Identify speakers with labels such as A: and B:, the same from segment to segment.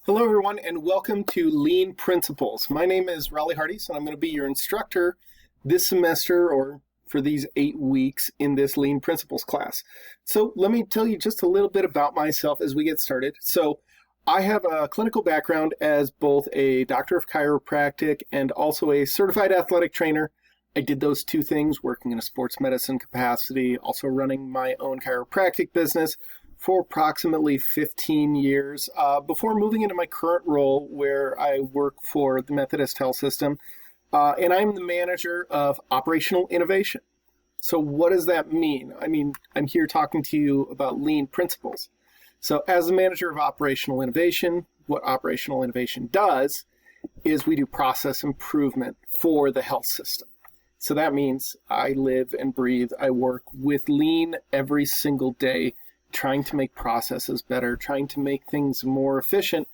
A: Hello, everyone, and welcome to Lean Principles. My name is Raleigh Hardees, and I'm going to be your instructor this semester or for these 8 weeks in this Lean Principles class. So let me tell you just a little bit about myself as we get started. So I have a clinical background as both a doctor of chiropractic and also a certified athletic trainer. I did those two things, working in a sports medicine capacity, also running my own chiropractic business for approximately 15 years before moving into my current role where I work for the Methodist Health System, and I'm the manager of operational innovation. So what does that mean? I mean, I'm here talking to you about lean principles. So as the manager of operational innovation, what operational innovation does is we do process improvement for the health system. So that means I live and breathe, I work with lean every single day, trying to make processes better, trying to make things more efficient,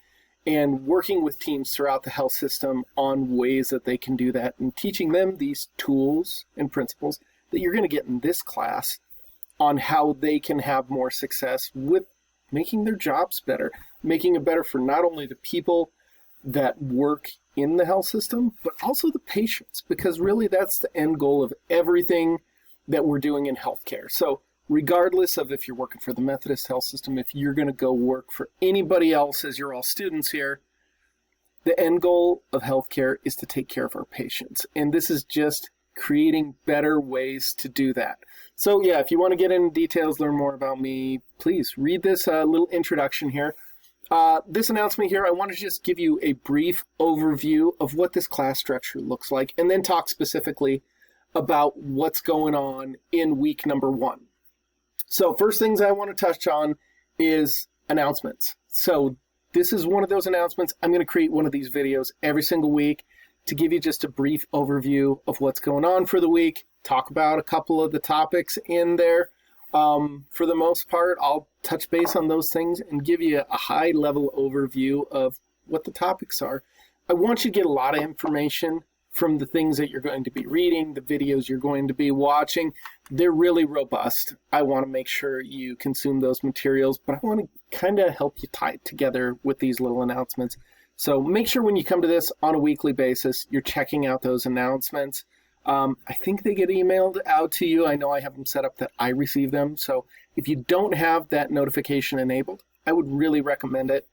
A: and working with teams throughout the health system on ways that they can do that, and teaching them these tools and principles that you're going to get in this class on how they can have more success with making their jobs better, making it better for not only the people that work in the health system, but also the patients, because really that's the end goal of everything that we're doing in healthcare. So regardless of if you're working for the Methodist Health System, if you're going to go work for anybody else, as you're all students here, the end goal of healthcare is to take care of our patients. And this is just creating better ways to do that. So yeah, if you want to get into details, learn more about me, please read this little introduction here. This announcement here, I want to just give you a brief overview of what this class structure looks like, and then talk specifically about what's going on in week number 1. So first things I want to touch on is announcements. So this is one of those announcements. I'm going to create one of these videos every single week to give you just a brief overview of what's going on for the week, talk about a couple of the topics in there. For the most part, I'll touch base on those things and give you a high-level overview of what the topics are. I want you to get a lot of information from the things that you're going to be reading, the videos you're going to be watching. They're really robust. I want to make sure you consume those materials, but I want to kind of help you tie it together with these little announcements. So make sure when you come to this on a weekly basis, you're checking out those announcements. I think they get emailed out to you. I know I have them set up that I receive them. So if you don't have that notification enabled, I would really recommend it.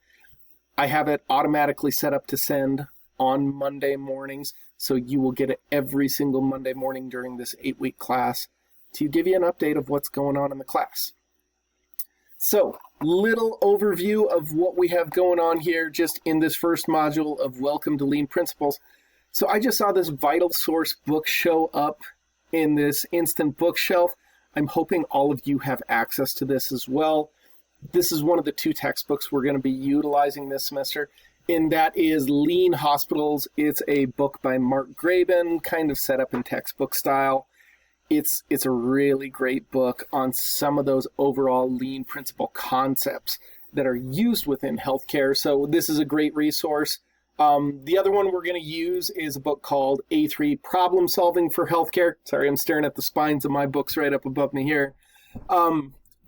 A: I have it automatically set up to send on Monday mornings, so you will get it every single Monday morning during this 8-week class to give you an update of what's going on in the class. So, little overview of what we have going on here just in this first module of Welcome to Lean Principles. So I just saw this Vital Source book show up in this instant bookshelf. I'm hoping all of you have access to this as well. This is one of the 2 textbooks we're going to be utilizing this semester, and that is Lean Hospitals. It's a book by Mark Graben, kind of set up in textbook style. It's a really great book on some of those overall lean principle concepts that are used within healthcare. So this is a great resource. The other one we're going to use is a book called A3 Problem Solving for Healthcare. Sorry, I'm staring at the spines of my books right up above me here.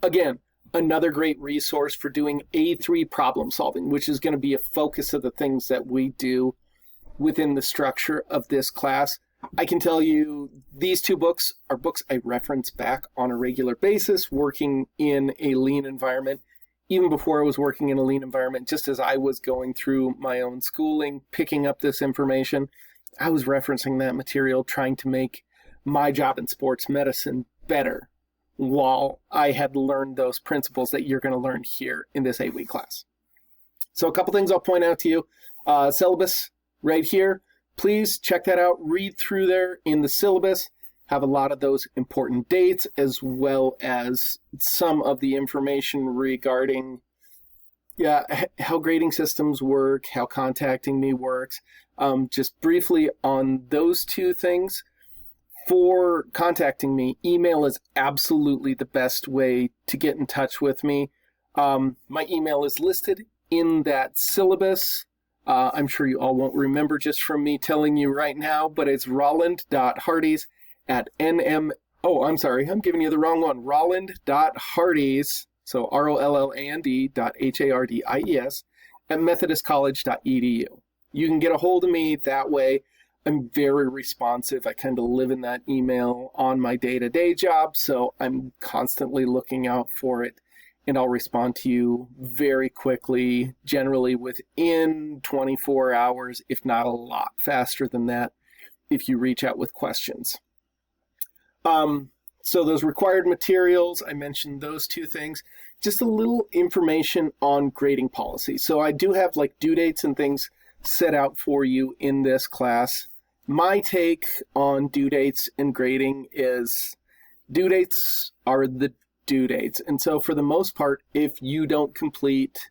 A: Again, another great resource for doing A3 problem solving, which is going to be a focus of the things that we do within the structure of this class. I can tell you these 2 books are books I reference back on a regular basis, working in a lean environment. Even before I was working in a lean environment, just as I was going through my own schooling, picking up this information, I was referencing that material, trying to make my job in sports medicine better while I had learned those principles that you're going to learn here in this 8-week class. So a couple things I'll point out to you. Syllabus right here. Please check that out. Read through there in the syllabus. Have a lot of those important dates, as well as some of the information regarding how grading systems work, how contacting me works. Just briefly on those 2 things. For contacting me, email is absolutely the best way to get in touch with me. My email is listed in that syllabus. I'm sure you all won't remember just from me telling you right now, but it's Rolland.Hardees@nm. Oh, I'm sorry, I'm giving you the wrong one. Rolland.Hardees, so ROLLAND.HARDIES methodistcollege.edu. You can get a hold of me that way. I'm very responsive. I kind of live in that email on my day-to-day job, so I'm constantly looking out for it, and I'll respond to you very quickly, generally within 24 hours, if not a lot faster than that, if you reach out with questions. So those required materials, I mentioned those two things. Just a little information on grading policy. So I do have like due dates and things set out for you in this class. My take on due dates and grading is due dates are the due dates. And so for the most part, if you don't complete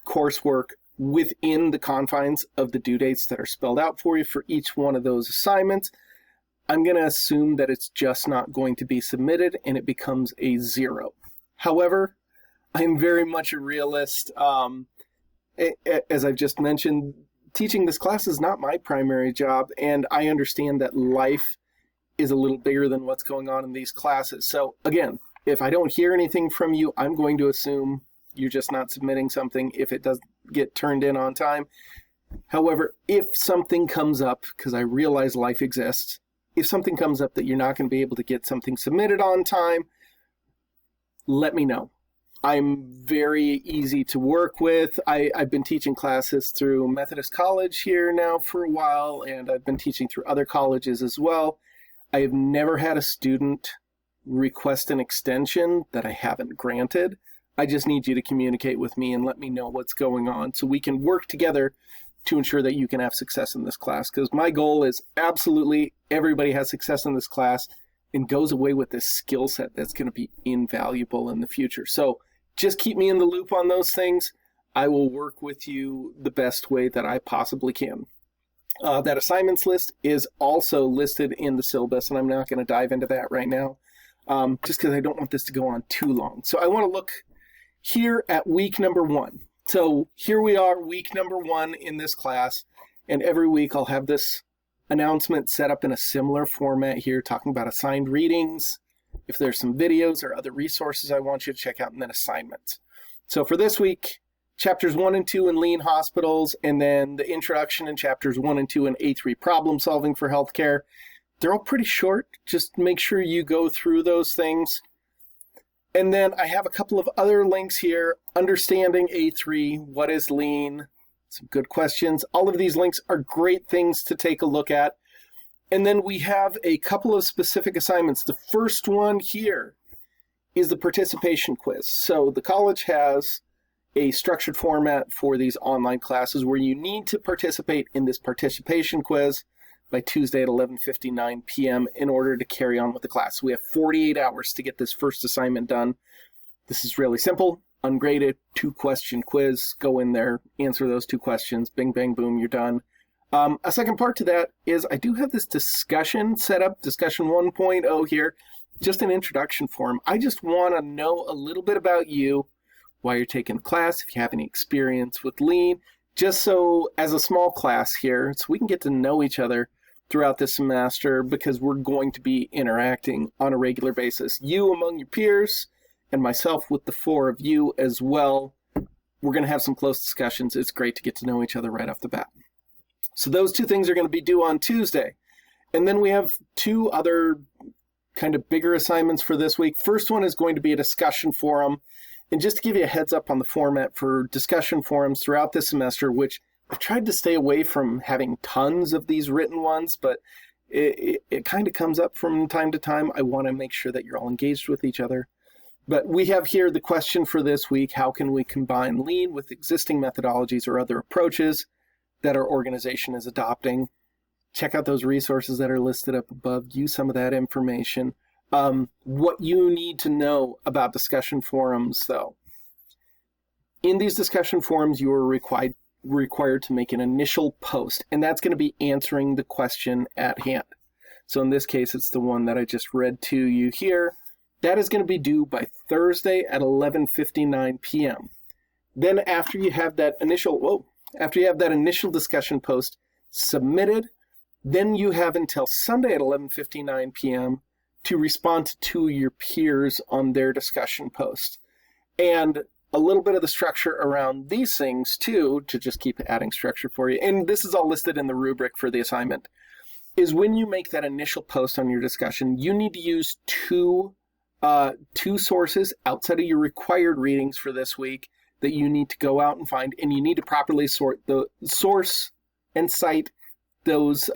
A: coursework within the confines of the due dates that are spelled out for you for each one of those assignments, I'm going to assume that it's just not going to be submitted and it becomes a 0. However, I'm very much a realist. As I've just mentioned, teaching this class is not my primary job, and I understand that life is a little bigger than what's going on in these classes. So again, if I don't hear anything from you, I'm going to assume you're just not submitting something if it doesn't get turned in on time. However, if something comes up, because I realize life exists, if something comes up that you're not going to be able to get something submitted on time, let me know. I'm very easy to work with. I've been teaching classes through Methodist College here now for a while, and I've been teaching through other colleges as well. I have never had a student request an extension that I haven't granted. I just need you to communicate with me and let me know what's going on so we can work together to ensure that you can have success in this class. Because my goal is absolutely everybody has success in this class and goes away with this skill set that's going to be invaluable in the future. So just keep me in the loop on those things. I will work with you the best way that I possibly can. That assignments list is also listed in the syllabus, and I'm not going to dive into that right now, just because I don't want this to go on too long. So I want to look here at week number 1. So here we are, week number 1 in this class, and every week I'll have this announcement set up in a similar format here, talking about assigned readings, if there's some videos or other resources I want you to check out, and then assignments. So for this week, chapters 1 and 2 in lean hospitals, and then the introduction in chapters 1 and 2 in A3 problem solving for healthcare. They're all pretty short. Just make sure you go through those things. And then I have a couple of other links here. Understanding A3, what is lean? Some good questions. All of these links are great things to take a look at. And then we have a couple of specific assignments. The first one here is the participation quiz. So the college has a structured format for these online classes where you need to participate in this participation quiz by Tuesday at 11:59 p.m. in order to carry on with the class. We have 48 hours to get this first assignment done. This is really simple. Ungraded, 2-question quiz. Go in there, answer those 2 questions. Bing, bang, boom, you're done. A second part to that is I do have this discussion set up, discussion 1.0 here, just an introduction form. I just want to know a little bit about you, why you're taking the class, if you have any experience with lean, just so as a small class here, so we can get to know each other throughout the semester, because we're going to be interacting on a regular basis. You among your peers, and myself with the 4 of you as well. We're going to have some close discussions. It's great to get to know each other right off the bat. So those 2 things are going to be due on Tuesday. And then we have 2 other kind of bigger assignments for this week. First one is going to be a discussion forum. And just to give you a heads up on the format for discussion forums throughout this semester, which I've tried to stay away from having tons of these written ones, but it kind of comes up from time to time. I want to make sure that you're all engaged with each other. But we have here the question for this week: how can we combine lean with existing methodologies or other approaches that our organization is adopting? Check out those resources that are listed up above. Use some of that information. What you need to know about discussion forums, though. In these discussion forums, you are required to make an initial post, and that's going to be answering the question at hand. So in this case, it's the one that I just read to you here. That is going to be due by Thursday at 11:59 p.m. Then after you have that initial discussion post submitted, then you have until Sunday at 11:59 p.m. to respond to 2 of your peers on their discussion post. And a little bit of the structure around these things too, to just keep adding structure for you, and this is all listed in the rubric for the assignment, is when you make that initial post on your discussion, you need to use two sources outside of your required readings for this week that you need to go out and find, and you need to properly source and cite those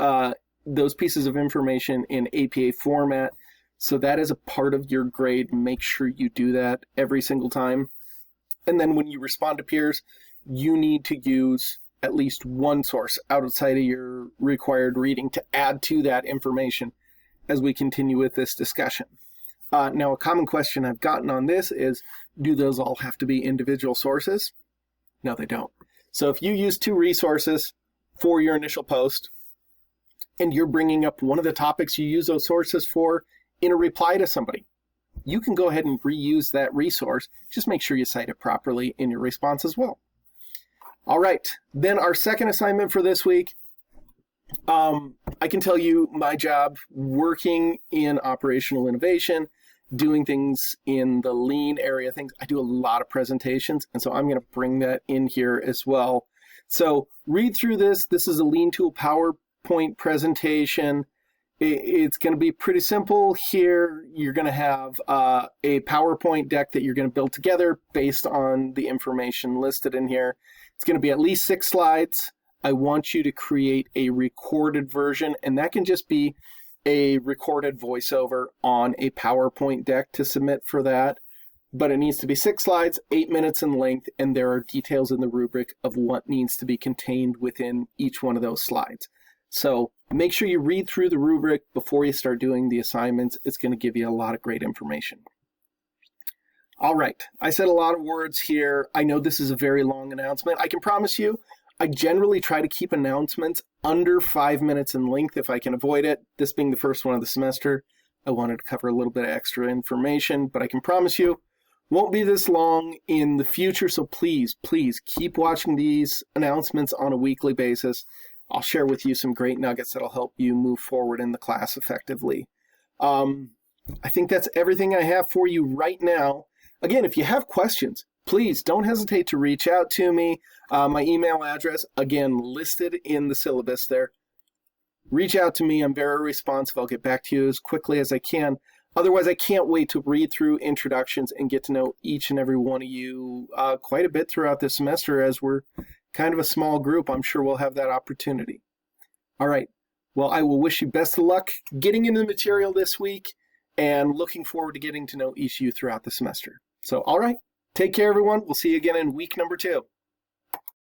A: pieces of information in APA format. So that is a part of your grade. Make sure you do that every single time. And then when you respond to peers, you need to use at least one source outside of your required reading to add to that information as we continue with this discussion. Now, a common question I've gotten on this is, do those all have to be individual sources? No, they don't. So if you use two resources for your initial post, and you're bringing up one of the topics you use those sources for in a reply to somebody, you can go ahead and reuse that resource. Just make sure you cite it properly in your response as well. All right, then our second assignment for this week, I can tell you my job working in operational innovation, doing things in the lean area things, I do a lot of presentations, and so I'm going to bring that in here as well. So read through this. This is a Lean Tool PowerPoint presentation. It's going to be pretty simple here. You're going to have a PowerPoint deck that you're going to build together based on the information listed in here. It's going to be at least 6 slides. I want you to create a recorded version, and that can just be a recorded voiceover on a PowerPoint deck to submit for that. But it needs to be 6 slides, 8 minutes in length, and there are details in the rubric of what needs to be contained within each one of those slides. So make sure you read through the rubric before you start doing the assignments. It's going to give you a lot of great information. All right, I said a lot of words here. I know this is a very long announcement. I can promise you, I generally try to keep announcements under 5 minutes in length if I can avoid it. This being the first one of the semester, I wanted to cover a little bit of extra information, but I can promise you, won't be this long in the future, so please keep watching these announcements on a weekly basis. I'll share with you some great nuggets that'll help you move forward in the class effectively. I think that's everything I have for you right now. Again, if you have questions, please don't hesitate to reach out to me. My email address, again, listed in the syllabus there. Reach out to me. I'm very responsive. I'll get back to you as quickly as I can. Otherwise, I can't wait to read through introductions and get to know each and every one of you quite a bit throughout this semester. As we're kind of a small group, I'm sure we'll have that opportunity. All right. Well, I will wish you best of luck getting into the material this week and looking forward to getting to know each of you throughout the semester. So, all right. Take care, everyone. We'll see you again in week number 2.